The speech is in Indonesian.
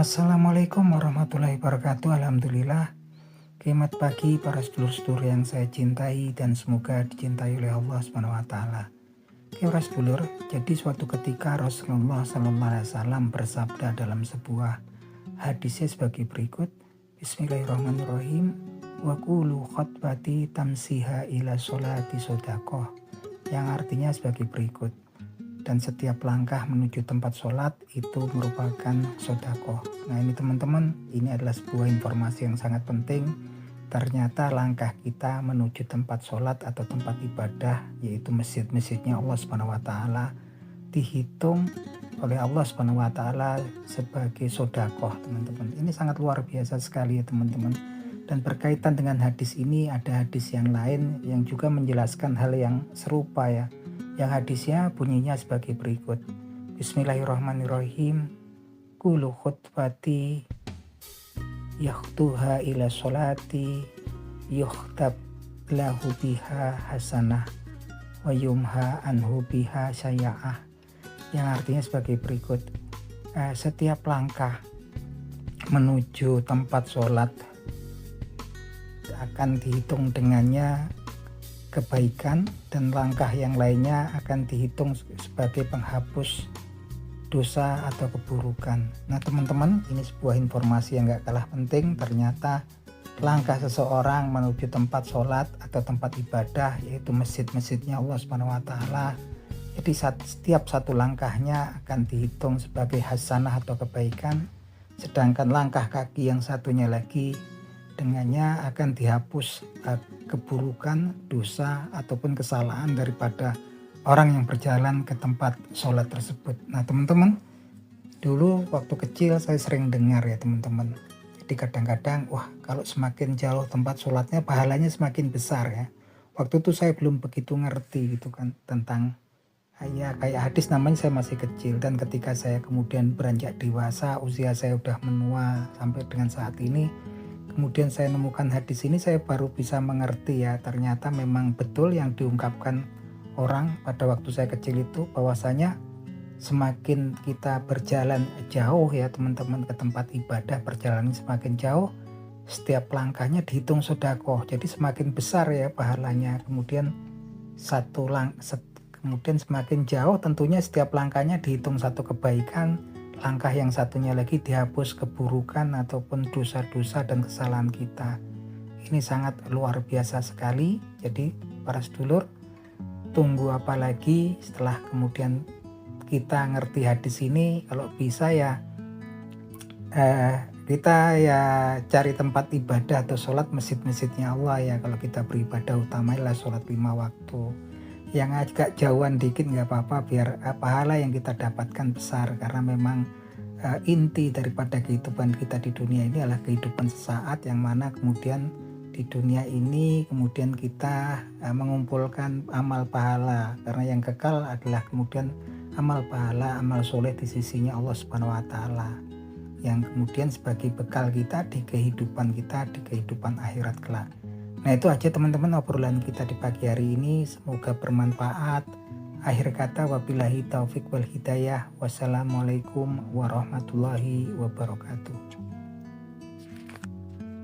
Assalamualaikum warahmatullahi wabarakatuh. Alhamdulillah. Selamat pagi para sedulur-sedulur yang saya cintai dan semoga dicintai oleh Allah SWT. Para sedulur, jadi suatu ketika Rasulullah SAW bersabda dalam sebuah hadisnya sebagai berikut. Bismillahirrahmanirrahim. Wa qulu khutbati tamsiha ila sholati sodakoh. Yang artinya sebagai berikut. Dan setiap langkah menuju tempat sholat itu merupakan sodakoh. Nah ini teman-teman, ini adalah sebuah informasi yang sangat penting. Ternyata langkah kita menuju tempat sholat atau tempat ibadah, yaitu masjid-masjidnya Allah SWT, dihitung oleh Allah SWT sebagai sodakoh, teman-teman. Ini sangat luar biasa sekali ya teman-teman. Dan berkaitan dengan hadis ini, ada hadis yang lain yang juga menjelaskan hal yang serupa ya. Yang hadisnya bunyinya sebagai berikut. Bismillahirrahmanirrahim. Kulu khutbati yakhtuha ila sholati yukhtab lahu biha hasanah wa yumha anhu biha syaya'ah. Yang artinya sebagai berikut. Setiap langkah menuju tempat sholat akan dihitung dengannya kebaikan, dan langkah yang lainnya akan dihitung sebagai penghapus dosa atau keburukan. Nah teman-teman, ini sebuah informasi yang gak kalah penting. Ternyata langkah seseorang menuju tempat sholat atau tempat ibadah, yaitu masjid-masjidnya Allah SWT, jadi setiap satu langkahnya akan dihitung sebagai hasanah atau kebaikan, sedangkan langkah kaki yang satunya lagi dengannya akan dihapus keburukan, dosa ataupun kesalahan daripada orang yang berjalan ke tempat sholat tersebut. Nah teman-teman, dulu waktu kecil saya sering dengar ya teman-teman. Jadi kadang-kadang wah kalau semakin jauh tempat sholatnya pahalanya semakin besar ya. Waktu itu saya belum begitu ngerti gitu kan tentang ya kayak hadis, namanya saya masih kecil. Dan ketika saya kemudian beranjak dewasa, usia saya udah menua sampai dengan saat ini, kemudian saya nemukan hadis ini, saya baru bisa mengerti ya, ternyata memang betul yang diungkapkan orang pada waktu saya kecil itu, bahwasanya semakin kita berjalan jauh ya teman-teman ke tempat ibadah, perjalanan semakin jauh, setiap langkahnya dihitung sedekah, jadi semakin besar ya pahalanya. Kemudian kemudian semakin jauh tentunya setiap langkahnya dihitung satu kebaikan, langkah yang satunya lagi dihapus keburukan ataupun dosa-dosa dan kesalahan kita. Ini sangat luar biasa sekali. Jadi para sedulur, tunggu apa lagi setelah kemudian kita ngerti hadis ini? Kalau bisa ya kita ya cari tempat ibadah atau sholat masjid-masjidnya Allah ya. Kalau kita beribadah utamanya sholat 5 waktu. Yang agak jauhan dikit nggak apa-apa, biar pahala yang kita dapatkan besar, karena memang inti daripada kehidupan kita di dunia ini adalah kehidupan sesaat, yang mana kemudian di dunia ini kemudian kita mengumpulkan amal pahala, karena yang kekal adalah kemudian amal pahala, amal soleh di sisinya Allah Subhanahu wa Ta'ala, yang kemudian sebagai bekal kita di kehidupan kita, di kehidupan akhirat kelak. Nah itu aja teman-teman obrolan kita di pagi hari ini, semoga bermanfaat. Akhir kata wabillahi taufik wal hidayah. Wassalamualaikum warahmatullahi wabarakatuh.